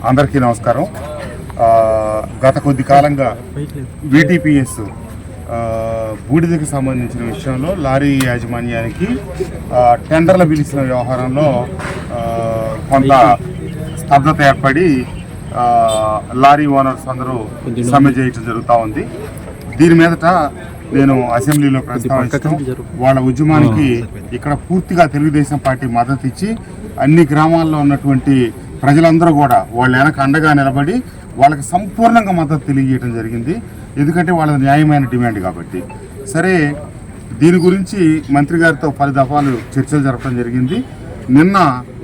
అందరికీ నమస్కారం. గత కొద్ది కాలంగా వీటీపీఎస్ బూడిదకి సంబంధించిన విషయంలో లారీ యాజమాన్యానికి టెండర్లు పిలిచిన వ్యవహారంలో కొంత స్తబ్దత ఏర్పడి లారీ ఓనర్స్ అందరూ సమ్మె చేయడం జరుగుతూ ఉంది. దీని మీదట నేను అసెంబ్లీలో ప్రస్తావించడం, వాళ్ళ ఉద్యమానికి ఇక్కడ పూర్తిగా తెలుగుదేశం పార్టీ మద్దతు ఇచ్చి అన్ని గ్రామాల్లో ఉన్నటువంటి ప్రజలందరూ కూడా వాళ్ళ వెనక అండగా నిలబడి వాళ్ళకి సంపూర్ణంగా మద్దతు తెలియజేయడం జరిగింది. ఎందుకంటే వాళ్ళ న్యాయమైన డిమాండ్ కాబట్టి. సరే, దీని గురించి మంత్రి గారితో 10 దఫాలు చర్చలు జరపడం జరిగింది. నిన్న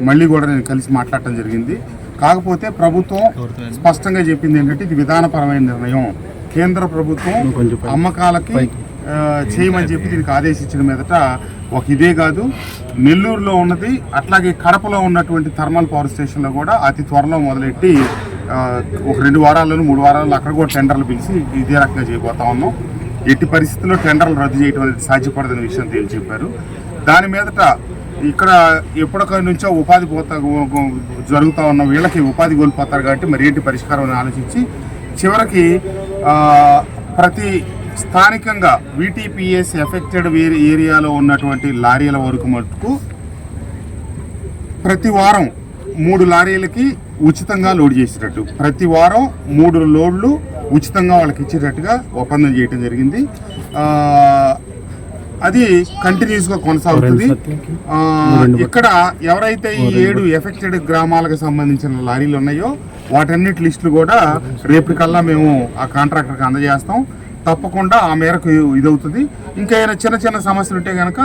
మళ్ళీ కూడా నేను కలిసి మాట్లాడటం జరిగింది. కాకపోతే ప్రభుత్వం స్పష్టంగా చెప్పింది ఏంటంటే ఇది విధానపరమైన నిర్ణయం. కేంద్ర ప్రభుత్వం అమ్మకాలకి చేయమని చెప్పి దీనికి ఆదేశించిన మీదట ఇదే కాదు, నెల్లూరులో ఉన్నది అట్లాగే కడపలో ఉన్నటువంటి థర్మల్ పవర్ స్టేషన్లో కూడా అతి త్వరలో మొదలెట్టి 2 వారాల్లోనూ 3 వారాల్లో అక్కడ కూడా టెండర్లు పిలిచి ఇదే రకంగా చేయబోతా ఉన్నాం. ఎట్టి పరిస్థితుల్లో టెండర్లు రద్దు చేయడం అనేది సాధ్యపడదనే విషయం తేల్చి చెప్పారు. దాని మీదట ఇక్కడ ఎప్పటికై నుంచో ఉపాధి జరుగుతూ ఉన్న వీళ్ళకి ఉపాధి కోల్పోతారు కాబట్టి మరి ఏంటి పరిష్కారం అని ఆలోచించి చివరికి ప్రతి స్థానికంగా వీటీపీఎస్ ఎఫెక్టెడ్ ఏరియాలో ఉన్నటువంటి లారీల వరకు మటుకు ప్రతి వారం 3 లారీలకి ఉచితంగా లోడ్ చేసేటట్టు, ప్రతి వారం 3 లోడ్లు ఉచితంగా వాళ్ళకి ఇచ్చేటట్టుగా ఒప్పందం చేయడం జరిగింది. అది కంటిన్యూస్గా కొనసాగుతుంది. ఇక్కడ ఎవరైతే ఈ 7 ఎఫెక్టెడ్ గ్రామాలకు సంబంధించిన లారీలు ఉన్నాయో వాటన్నిటి లిస్టులు కూడా రేపటికల్లా మేము ఆ కాంట్రాక్టర్కి అందజేస్తాం. తప్పకుండా ఆ మేరకు ఇదవుతుంది. ఇంకా ఏమైనా చిన్న చిన్న సమస్యలు ఉంటే కనుక